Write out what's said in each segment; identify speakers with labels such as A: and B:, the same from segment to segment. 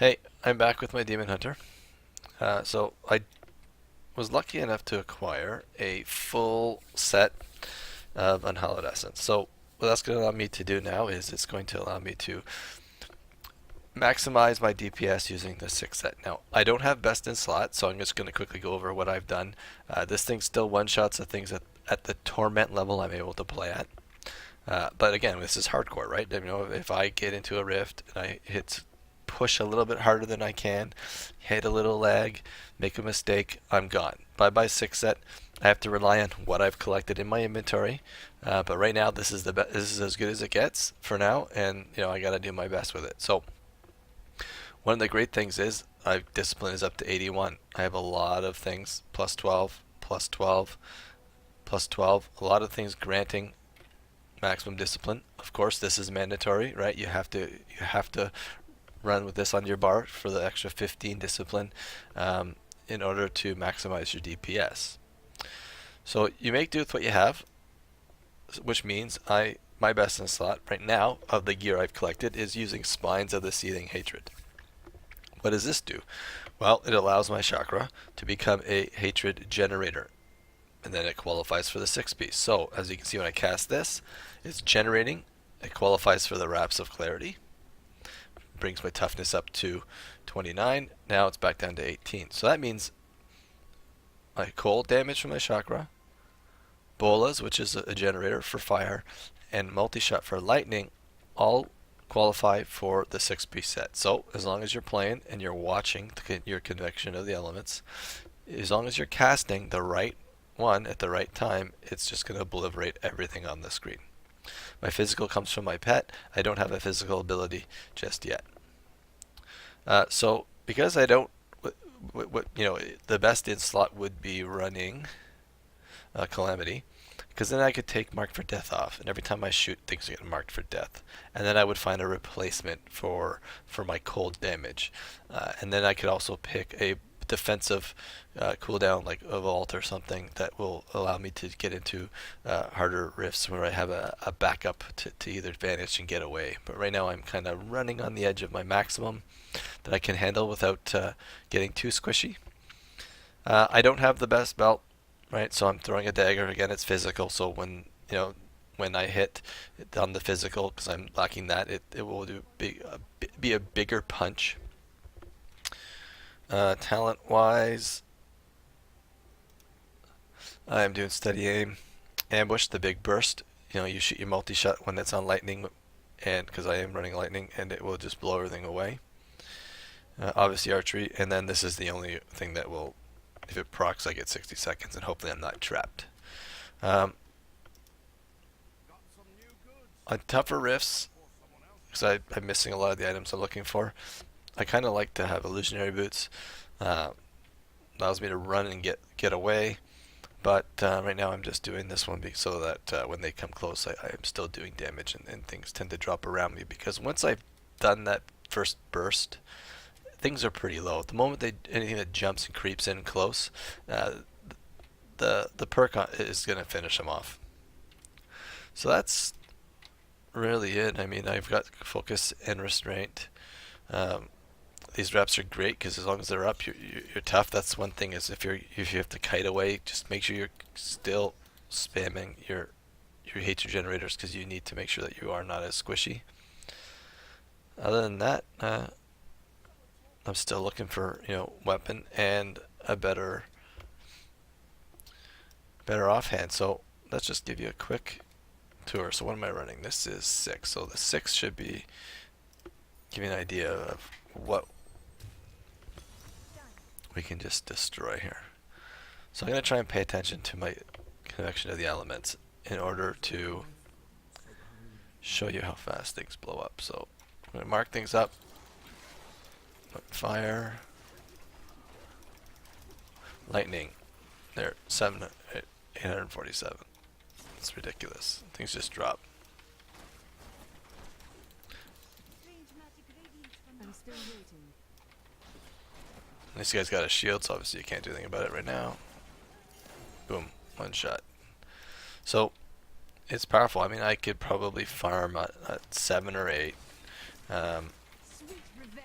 A: Hey, I'm back with my Demon Hunter. So I was lucky enough to acquire a full set of Unhallowed Essence. So what that's going to allow me to do now is it's going to allow me to maximize my DPS using the 6 set. Now, I don't have best in slot, so I'm just going to quickly go over what I've done. This thing still one-shots the things at the Torment level I'm able to play at. But again, this is hardcore, right? You know, if I get into a rift and I push a little bit harder than I can, hit a little lag, make a mistake, I'm gone. Bye 6 set. I have to rely on what I've collected in my inventory. But right now, this is this is as good as it gets for now, and you know I got to do my best with it. So one of the great things is discipline is up to 81. I have a lot of things plus 12, plus 12, plus 12. A lot of things granting maximum discipline. Of course, this is mandatory, right? You have to run with this on your bar for the extra 15 discipline in order to maximize your DPS. So you make do with what you have, which means my best in slot right now of the gear I've collected is using Spines of the Seething Hatred. What does this do? Well, it allows my chakra to become a hatred generator, and then it qualifies for the 6 piece. So as you can see when I cast this, it's generating. It qualifies for the Wraps of Clarity. Brings my toughness up to 29. Now it's back down to 18. So that means my cold damage from my chakra, bolas, which is a generator for fire, and multi-shot for lightning, all qualify for the 6-piece set. So as long as you're playing and you're watching your convection of the elements, as long as you're casting the right one at the right time, it's just going to obliterate everything on the screen. My physical comes from my pet. I don't have a physical ability just yet. So because I don't, you know, the best in slot would be running Calamity, because then I could take Marked for Death off, and every time I shoot, things get marked for death, and then I would find a replacement for my cold damage, and then I could also pick a defensive cooldown like a vault or something that will allow me to get into harder rifts where I have a backup to either advantage and get away. But right now I'm kind of running on the edge of my maximum that I can handle without getting too squishy. I don't have the best belt, right? So I'm throwing a dagger again. It's physical, so when I hit on the physical, because I'm lacking that, it will be a bigger punch. Talent wise, I'm doing steady aim, ambush, the big burst. You know, you shoot your multi-shot when it's on lightning, and because I am running lightning, and it will just blow everything away. Obviously archery, and then this is the only thing that will, if it procs, I get 60 seconds, and hopefully I'm not trapped. On tougher rifts, because I'm missing a lot of the items I'm looking for, I kind of like to have illusionary boots. Allows me to run and get away. But right now I'm just doing this one so that when they come close, I am still doing damage, and things tend to drop around me, because once I've done that first burst, things are pretty low. At the moment anything that jumps and creeps in close, the perk is going to finish them off. So that's really it. I mean, I've got focus and restraint. These reps are great because as long as they're up, you're tough. That's one thing, is if you have to kite away, just make sure you're still spamming your hatred generators, because you need to make sure that you are not as squishy. Other than that, I'm still looking for, you know, weapon and a better offhand. So let's just give you a quick tour. So what am I running? This is 6. So the 6 should be give you an idea of what we can just destroy here. So I'm going to try and pay attention to my connection of the elements in order to show you how fast things blow up. So I'm going to mark things up. Fire, lightning, there, 847. It's ridiculous. Things just drop. This guy's got a shield, so obviously you can't do anything about it right now. Boom, one shot. So it's powerful. I mean, I could probably farm at 7 or 8.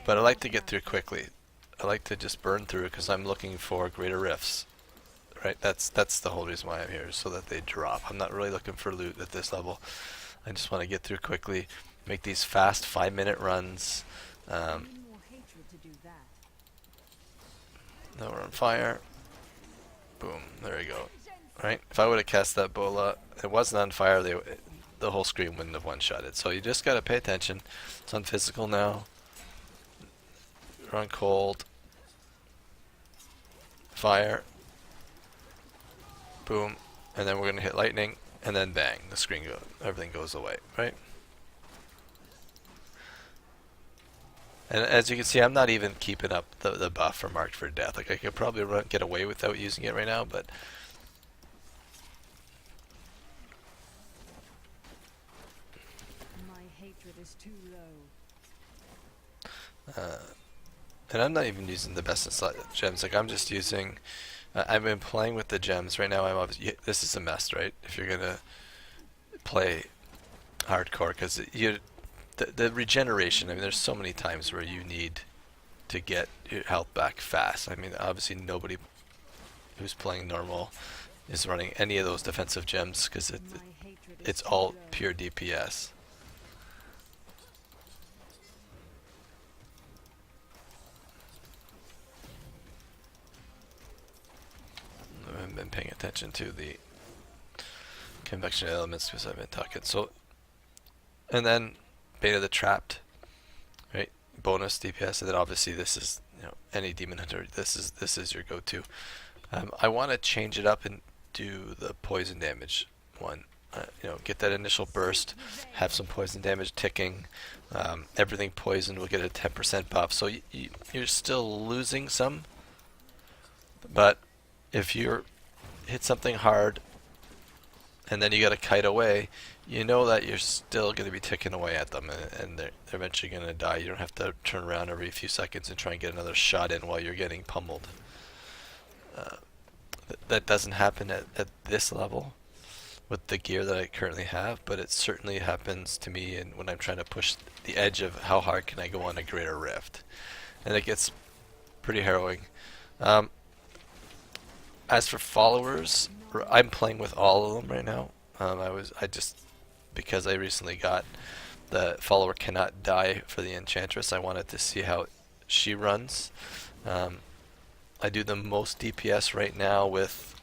A: But I like to get through quickly. I like to just burn through because I'm looking for greater rifts. Right? That's the whole reason why I'm here, so that they drop. I'm not really looking for loot at this level. I just want to get through quickly, make these fast 5-minute runs. Now we're on fire. Boom, there we go. Right? If I would have cast that bola, it wasn't on fire, the whole screen wouldn't have one-shotted. So you just gotta pay attention. It's on physical now. We're on cold. Fire. Boom. And then we're gonna hit lightning, and then bang, the screen goes, everything goes away, right? And as you can see, I'm not even keeping up the buff for Marked for Death. Like, I could probably get away without using it right now, but
B: my hatred is too low.
A: and I'm not even using the best in slot gems. Like, I'm just using. I've been playing with the gems right now. I'm obviously, this is a mess, right? If you're gonna play hardcore, because the regeneration. I mean, there's so many times where you need to get your health back fast. I mean, obviously nobody who's playing normal is running any of those defensive gems because it's all pure DPS. I haven't been paying attention to the convection elements because I've been talking. So, and then Beta the Trapped, right? Bonus DPS, and then obviously this is, you know, any Demon Hunter. This is your go-to. I want to change it up and do the poison damage one. You know, get that initial burst, have some poison damage ticking. Everything poisoned will get a 10% buff. So you're still losing some, but if you hit something hard and then you got to kite away, you know that you're still going to be ticking away at them, and they're eventually going to die. You don't have to turn around every few seconds and try and get another shot in while you're getting pummeled. That doesn't happen at this level with the gear that I currently have, but it certainly happens to me and when I'm trying to push the edge of how hard can I go on a greater rift. And it gets pretty harrowing. As for followers, I'm playing with all of them right now. Because I recently got the follower cannot die for the enchantress, I wanted to see how she runs. I do the most DPS right now with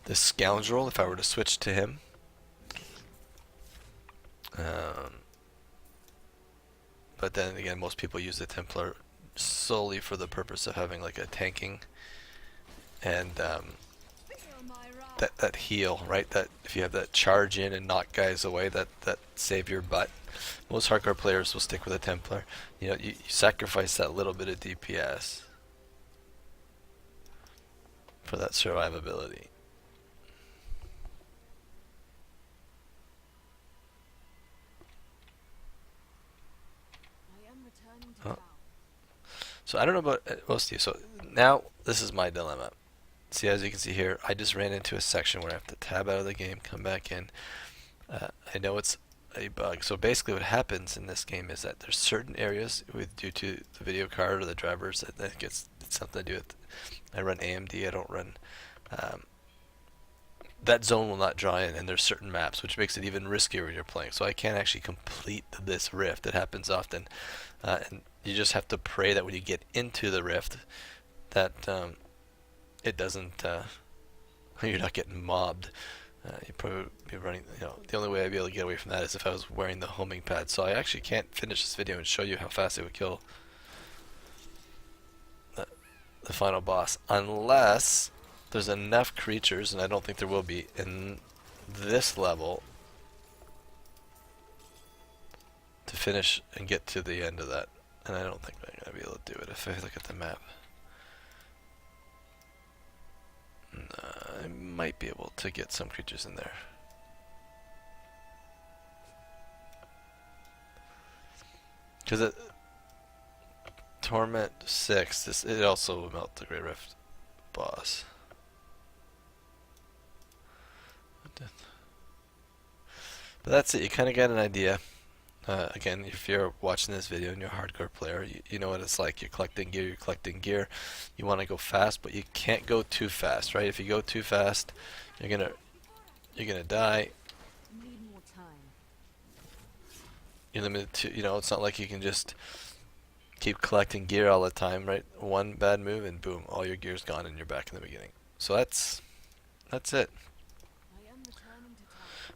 A: the scoundrel if I were to switch to him. But then again, most people use the Templar solely for the purpose of having like a tanking and that heal, right? That if you have that charge in and knock guys away, that save your butt. Most hardcore players will stick with a Templar. You know, you sacrifice that little bit of DPS for that survivability. Oh. So I don't know about most of you. So now this is my dilemma. See, as you can see here, I just ran into a section where I have to tab out of the game, come back in. I know it's a bug. So basically what happens in this game is that there's certain areas due to the video card or the drivers that it's something to do with. I run AMD, I don't run that zone will not draw in, and there's certain maps which makes it even riskier when you're playing. So I can't actually complete this rift. It happens often, and you just have to pray that when you get into the rift that it doesn't you're not getting mobbed. You'd probably be running, you know, the only way I'd be able to get away from that is if I was wearing the homing pad. So I actually can't finish this video and show you how fast it would kill the final boss unless there's enough creatures, and I don't think there will be in this level to finish and get to the end of that. And I don't think I'm going to be able to do it if I look at the map. I might be able to get some creatures in there. Because Torment 6, it also will melt the Great Rift boss. But that's it, you kind of got an idea. Again, if you're watching this video and you're a hardcore player, you know what it's like. You're collecting gear. You want to go fast, but you can't go too fast, right? If you go too fast, you're gonna die. You're limited to, it's not like you can just keep collecting gear all the time, right? One bad move and boom, all your gear's gone and you're back in the beginning. So that's it.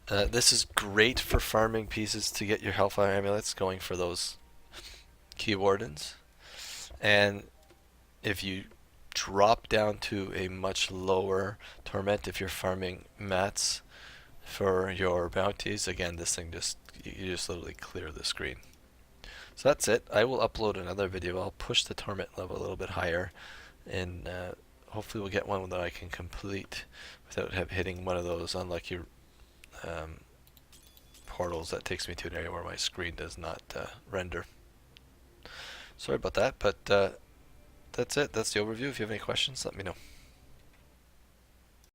A: This is great for farming pieces to get your Hellfire Amulets, going for those Key Wardens. And if you drop down to a much lower torment, if you're farming mats for your bounties, again, this thing you just literally clear the screen. So that's it. I will upload another video. I'll push the torment level a little bit higher, and hopefully we'll get one that I can complete without hitting one of those unlucky portals that takes me to an area where my screen does not render. Sorry about that, but that's it. That's the overview. If you have any questions, let me know.